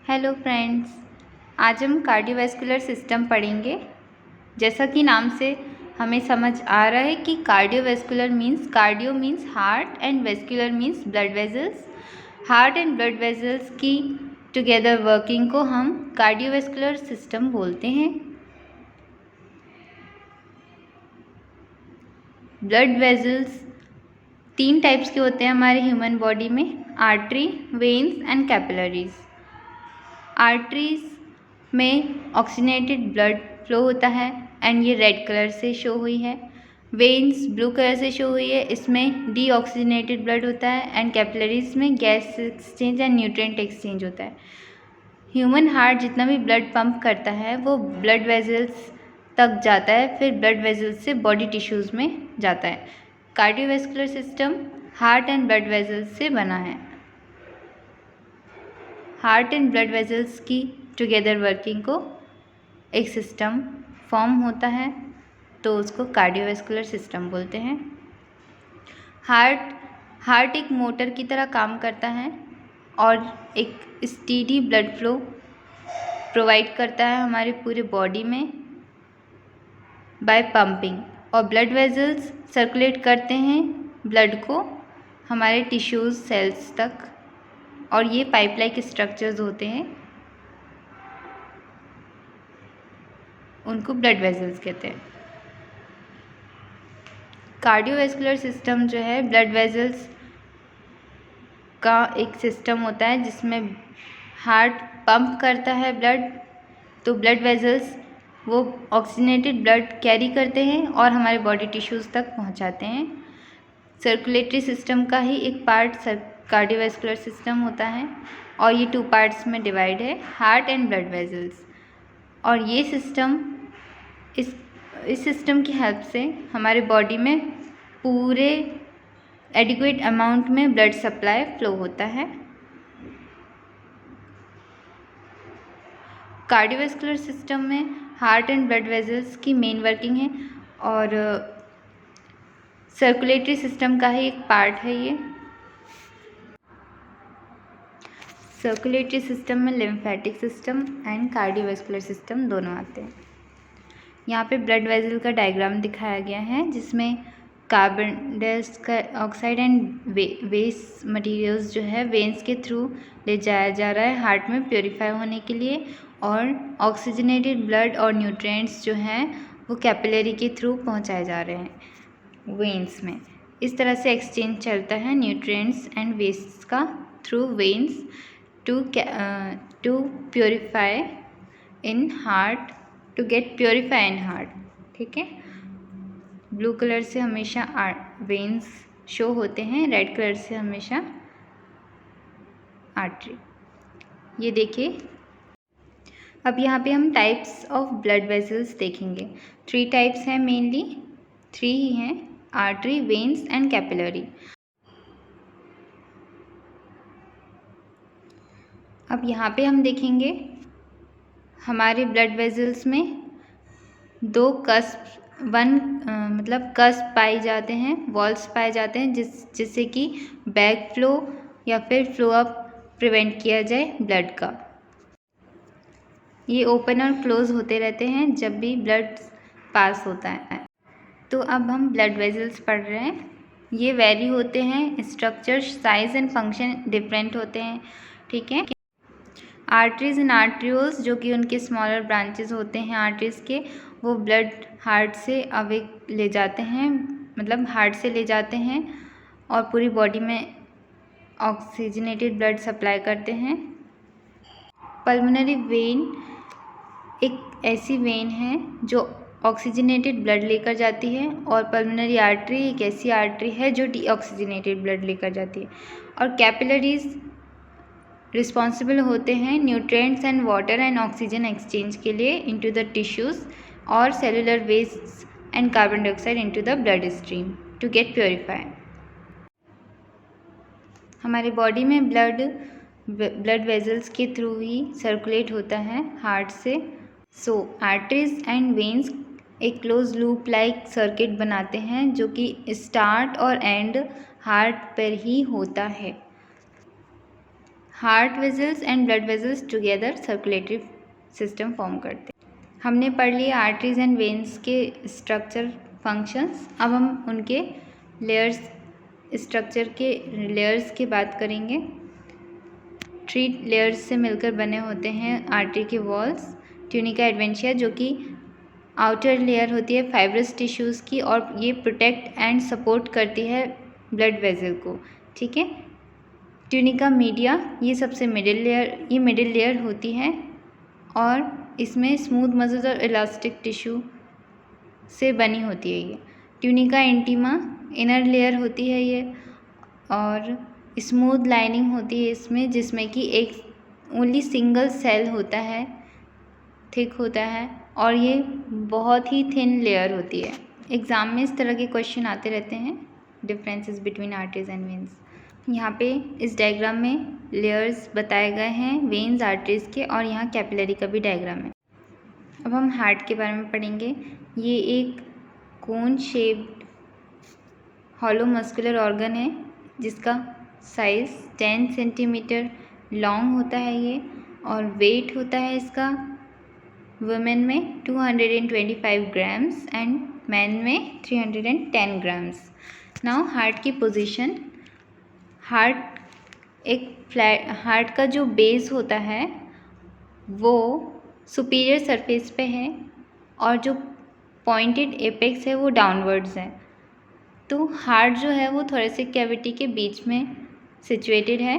Hello friends, आज हम cardiovascular system पढ़ेंगे। जैसा कि नाम से हमें समझ आ रहा है कि cardiovascular means cardio means heart and vascular means blood vessels. Heart and blood vessels की टुगेदर वर्किंग को हम कार्डियोवैस्कुलर सिस्टम बोलते हैं। ब्लड वेजल्स 3 टाइप्स के होते हैं हमारे ह्यूमन बॉडी में, artery, veins and capillaries. Arteries में ऑक्सीजनेटेड ब्लड फ्लो होता है एंड ये रेड कलर से शो हुई है। वेन्स ब्लू कलर से शो हुई है, इसमें डीऑक्सीजनेटेड ब्लड होता है एंड कैपिलरीज में gas exchange and nutrient exchange होता है। ह्यूमन हार्ट जितना भी ब्लड पंप करता है वो ब्लड वेजल्स तक जाता है, फिर ब्लड वेजल्स से बॉडी टिश्यूज़ में जाता है। Cardiovascular system heart and blood vessels से बना है। हार्ट एंड ब्लड वेजल्स की टुगेदर वर्किंग को एक सिस्टम फॉर्म होता है तो उसको कार्डियोवैस्कुलर सिस्टम बोलते हैं। हार्ट एक मोटर की तरह काम करता है और एक स्टीडी ब्लड फ्लो प्रोवाइड करता है हमारे पूरे बॉडी में बाय पंपिंग, और ब्लड वेजल्स सर्कुलेट करते हैं ब्लड को हमारे टिश्यूज़ सेल्स तक, और ये पाइप लाइक स्ट्रक्चर्स होते हैं, उनको ब्लड वेजल्स कहते हैं। कार्डियोवैस्कुलर सिस्टम जो है ब्लड वेजल्स का एक सिस्टम होता है जिसमें हार्ट पंप करता है ब्लड, तो ब्लड वेजल्स वो ऑक्सीजनेटेड ब्लड कैरी करते हैं और हमारे बॉडी टिश्यूज़ तक पहुंचाते हैं। सर्कुलेटरी सिस्टम का ही एक पार्ट कार्डियोवैस्कुलर सिस्टम होता है और ये 2 पार्ट्स में डिवाइड है, हार्ट एंड ब्लड वेजल्स। और ये सिस्टम इस सिस्टम की हेल्प से हमारे बॉडी में पूरे एडिक्वेट अमाउंट में ब्लड सप्लाई फ्लो होता है। कार्डियोवैस्कुलर सिस्टम में हार्ट एंड ब्लड वेजल्स की मेन वर्किंग है और सर्कुलेटरी सिस्टम का ही एक पार्ट है ये। सर्कुलेटरी सिस्टम में lymphatic system and cardiovascular system दोनों आते हैं। यहाँ पे ब्लड वेजल का डायग्राम दिखाया गया है जिसमें carbon dioxide and waste materials जो है वेन्स के थ्रू ले जाया जा रहा है हार्ट में प्योरीफाई होने के लिए, और ऑक्सीजनेटेड ब्लड और न्यूट्रिएंट्स जो हैं वो कैपिलरी के थ्रू पहुँचाए जा रहे हैं वेन्स में। इस तरह से एक्सचेंज चलता है न्यूट्रिएंट्स एंड वेस्ट का through veins to purify in heart, to get purify in heart. ठीक है, ब्लू कलर से हमेशा वेन्स शो होते हैं, रेड कलर से हमेशा आर्टरी। ये देखिए, अब यहाँ पे हम टाइप्स ऑफ ब्लड वेसल्स देखेंगे। 3 टाइप्स हैं, मेनली 3 ही हैं, आर्टरी, वेन्स एंड कैपिलरी। अब यहाँ पे हम देखेंगे हमारे ब्लड वेसल्स में 2 कस्प पाए जाते हैं, वॉल्स पाए जाते हैं जिससे कि बैक फ्लो या फिर फ्लो अप प्रिवेंट किया जाए ब्लड का। ये ओपन और क्लोज होते रहते हैं जब भी ब्लड पास होता है। तो अब हम ब्लड वेसल्स पढ़ रहे हैं। ये वेरी होते हैं, structure, size and function different होते हैं। ठीक है, आर्टरीज एंड आर्ट्रियोल्स जो कि उनके स्मॉलर ब्रांचेस होते हैं आर्टरीज के, वो ब्लड हार्ट से अवे ले जाते हैं, मतलब हार्ट से ले जाते हैं और पूरी बॉडी में ऑक्सीजनेटेड ब्लड सप्लाई करते हैं। पल्मोनरी वेन एक ऐसी वेन है जो ऑक्सीजनेटेड ब्लड लेकर जाती है, और पल्मोनरी आर्टरी एक ऐसी आर्टरी है जो डीऑक्सीजनेटेड ब्लड लेकर जाती है। और कैपिलरीज रिस्पॉन्सिबल होते हैं nutrients and water and oxygen exchange के लिए इनटू द टिश्यूज़ और cellular waste and carbon dioxide into the blood stream to get purify. हमारे बॉडी में ब्लड वेजल्स के थ्रू ही सर्कुलेट होता है हार्ट से। सो आर्टरीज एंड वेन्स एक क्लोज लूप लाइक सर्किट बनाते हैं जो कि स्टार्ट और एंड हार्ट पर ही होता है। Heart vessels and blood vessels together circulatory system form करते हैं। हमने पढ़ लिया आर्टरीज एंड वेन्स के स्ट्रक्चर फंक्शंस। अब हम उनके लेयर्स स्ट्रक्चर के लेयर्स की बात करेंगे। 3 लेयर्स से मिलकर बने होते हैं आर्टरी के वॉल्स। ट्यूनिका एडवेंशिया जो कि आउटर लेयर होती है फाइब्रस टिश्यूज़ की, और ये प्रोटेक्ट एंड सपोर्ट करती है ब्लड वेसल को। ठीक है। ट्यूनिका मीडिया ये सबसे मिडिल लेयर होती है और इसमें स्मूथ मसल्स और इलास्टिक टिश्यू से बनी होती है ये। ट्यूनिका इंटीमा इनर लेयर होती है ये, और स्मूथ लाइनिंग होती है इसमें, जिसमें कि एक ओनली सिंगल सेल होता है, थिक होता है, और ये बहुत ही थिन लेयर होती है। एग्ज़ाम में इस तरह के क्वेश्चन आते रहते हैं, differences between arteries and veins. यहाँ पे इस डायग्राम में लेयर्स बताए गए हैं वेन्स आर्टरीज के, और यहाँ कैपिलरी का भी डायग्राम है। अब हम हार्ट के बारे में पढ़ेंगे। ये एक कोन शेप्ड हॉलो मस्कुलर ऑर्गन है जिसका साइज़ 10 सेंटीमीटर लॉन्ग होता है ये, और वेट होता है इसका वुमेन में 225 ग्राम्स एंड मैन में 310 ग्राम्स। नाउ हार्ट की पोजीशन। हार्ट का जो बेस होता है वो सुपीरियर सरफेस पे है, और जो पॉइंटेड एपेक्स है वो डाउनवर्ड्स है। तो हार्ट जो है वो थोरेसिक कैविटी के बीच में सिचुएटेड है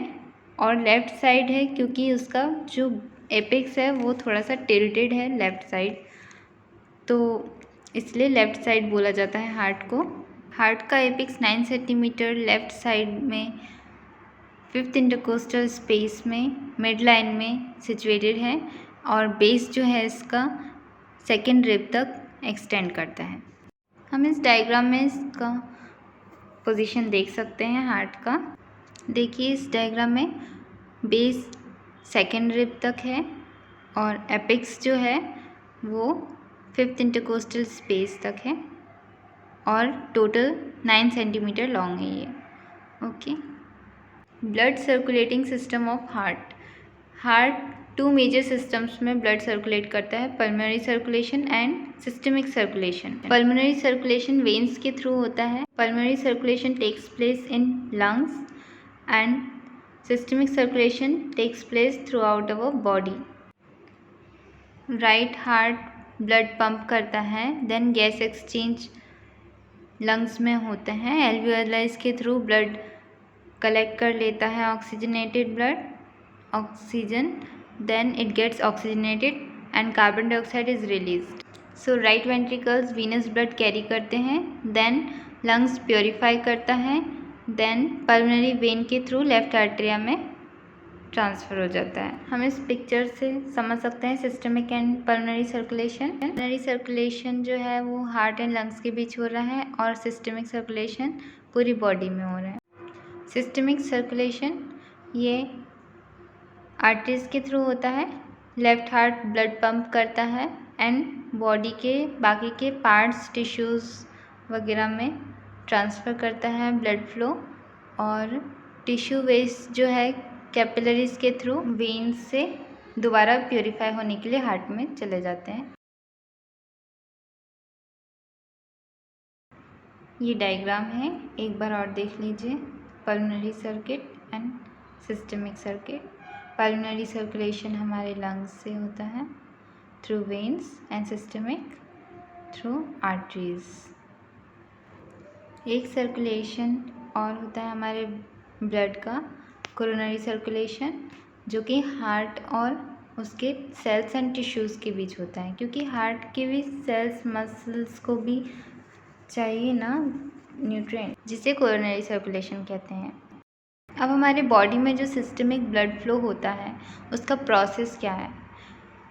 और लेफ़्ट साइड है, क्योंकि उसका जो एपेक्स है वो थोड़ा सा टिल्टेड है लेफ़्ट साइड, तो इसलिए लेफ़्ट साइड बोला जाता है हार्ट को। हार्ट का एपेक्स 9 सेंटीमीटर लेफ़्ट साइड में 5th इंटरकोस्टल स्पेस में मिड लाइन में सिचुएटेड है, और बेस जो है इसका 2nd रिब तक एक्सटेंड करता है। हम इस डायग्राम में इसका पोजीशन देख सकते हैं हार्ट का। देखिए इस डायग्राम में बेस 2nd रिब तक है, और एपेक्स जो है वो 5th इंटरकोस्टल स्पेस तक है, और टोटल 9 सेंटीमीटर लॉन्ग है ये। Okay. Blood circulating system of heart 2 major systems में ब्लड सर्कुलेट करता है, pulmonary circulation and systemic circulation. Pulmonary circulation veins के थ्रू होता है। Pulmonary circulation takes place in lungs and systemic circulation takes place throughout our body. Right heart blood pump करता है, then gas exchange lungs में होते हैं। एल्वियोलाइज के through blood collect कर लेता है oxygenated blood, oxygen, then it gets oxygenated and carbon dioxide is released. So right ventricles venous blood carry करते हैं, then lungs purify करता है, then pulmonary vein के थ्रू लेफ्ट आर्टेरिया में ट्रांसफ़र हो जाता है। हम इस पिक्चर से समझ सकते हैं systemic and pulmonary circulation. Pulmonary circulation जो है वो हार्ट एंड लंग्स के बीच हो रहा है, और सिस्टमिक सर्कुलेशन पूरी बॉडी में हो रहा है। सिस्टमिक सर्कुलेशन ये आर्टरीज के थ्रू होता है। लेफ़्ट हार्ट ब्लड पंप करता है एंड बॉडी के बाकी के पार्ट्स टिश्यूज़ वगैरह में ट्रांसफ़र करता है ब्लड फ्लो, और टिश्यू वेस्ट जो है कैपिलरीज के थ्रू वेन्स से दोबारा प्योरीफाई होने के लिए हार्ट में चले जाते हैं। ये डायग्राम है, एक बार और देख लीजिए। Pulmonary circuit and systemic circuit. Pulmonary circulation हमारे लंग्स से होता है through veins, and systemic through arteries. एक सर्कुलेशन और होता है हमारे ब्लड का, कोरोनरी सर्कुलेशन, जो कि हार्ट और उसके सेल्स एंड टिश्यूज़ के बीच होता है, क्योंकि हार्ट के भी सेल्स मसल्स को भी चाहिए ना न्यूट्रिएंट, जिसे कोरोनरी सर्कुलेशन कहते हैं। अब हमारे बॉडी में जो सिस्टमिक ब्लड फ्लो होता है उसका प्रोसेस क्या है,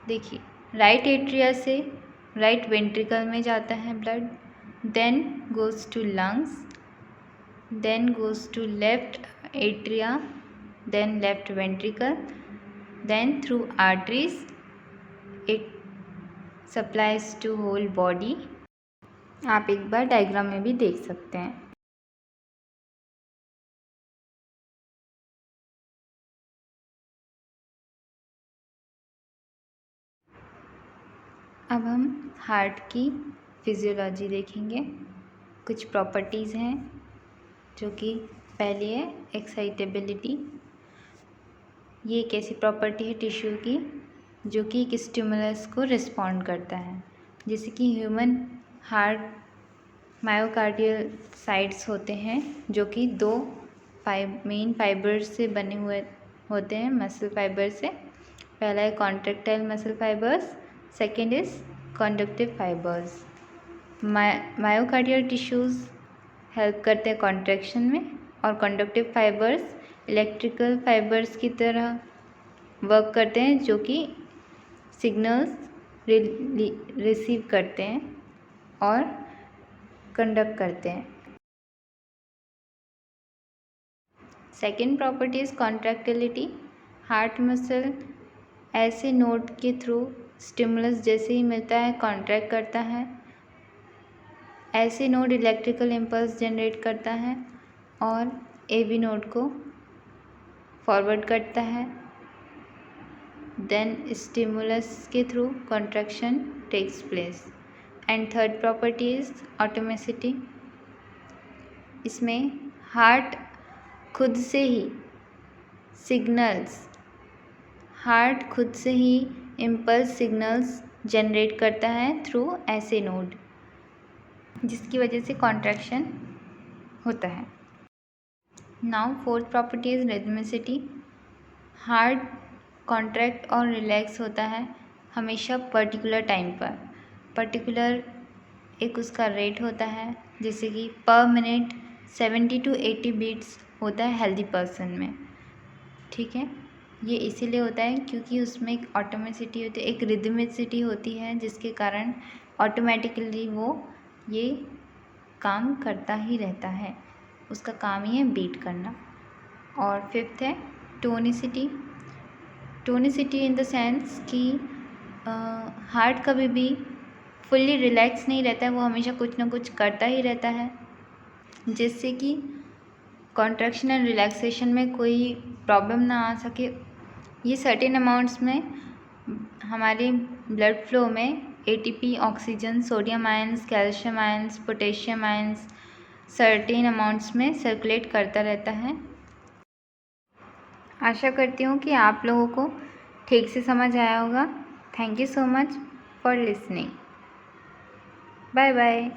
देखिए। राइट एट्रिया से राइट वेंट्रिकल में जाता है blood, then goes to lungs, then goes to left atria, then left ventricle, then through arteries it supplies to whole body. आप एक बार डायग्राम में भी देख सकते हैं। अब हम हार्ट की फिजियोलॉजी देखेंगे। कुछ प्रॉपर्टीज़ हैं जो कि पहली है एक्साइटेबिलिटी। ये एक ऐसी प्रॉपर्टी है टिश्यू की जो कि एक स्टिमुलस को रिस्पॉन्ड करता है। जैसे कि ह्यूमन हार्ट मायोकार्डियल साइट्स होते हैं जो कि दो मेन फाइबर्स से बने हुए होते हैं, मसल फाइबर से। पहला है contractile muscle fibres, second is conductive fibres. Myocardial tissues help करते हैं कॉन्ट्रैक्शन में, और कंडक्टिव फाइबर्स इलेक्ट्रिकल फाइबर्स की तरह वर्क करते हैं जो कि सिग्नल्स रिसीव करते हैं और कंडक्ट करते हैं। Second property is contractility. Heart muscle ऐसे नोड के थ्रू स्टिमुलस जैसे ही मिलता है कॉन्ट्रैक्ट करता है। ऐसे नोड इलेक्ट्रिकल इम्पल्स जनरेट करता है और एबी नोड को फॉरवर्ड करता है। देन स्टिमुलस के through contraction takes place. And third property is automaticity. इसमें हार्ट खुद से ही इम्पल्स सिग्नल्स जनरेट करता है थ्रू ऐसे नोड, जिसकी वजह से कॉन्ट्रैक्शन होता है। Now fourth property is rhythmicity. Heart contract और रिलैक्स होता है हमेशा पर्टिकुलर टाइम पर। पर्टिकुलर एक उसका रेट होता है, जैसे कि पर मिनट 70 to 80 बीट्स होता है हेल्दी पर्सन में। ठीक है, ये इसीलिए होता है क्योंकि उसमें एक ऑटोमेसिटी होती है, एक रिदमिसिटी होती है, जिसके कारण ऑटोमेटिकली वो ये काम करता ही रहता है। उसका काम ही है बीट करना। और फिफ्थ है tonicity. Tonicity in the sense कि हार्ट कभी भी फुल्ली रिलैक्स नहीं रहता है, वो हमेशा कुछ ना कुछ करता ही रहता है, जिससे कि कॉन्ट्रैक्शन एंड रिलैक्सेशन में कोई प्रॉब्लम ना आ सके। ये सर्टेन अमाउंट्स में हमारे ब्लड फ्लो में ATP, oxygen, sodium ions, calcium ions, potassium ions certain amounts में सर्कुलेट करता रहता है। आशा करती हूँ कि आप लोगों को ठीक से समझ आया होगा। Thank you so much for listening. Bye bye.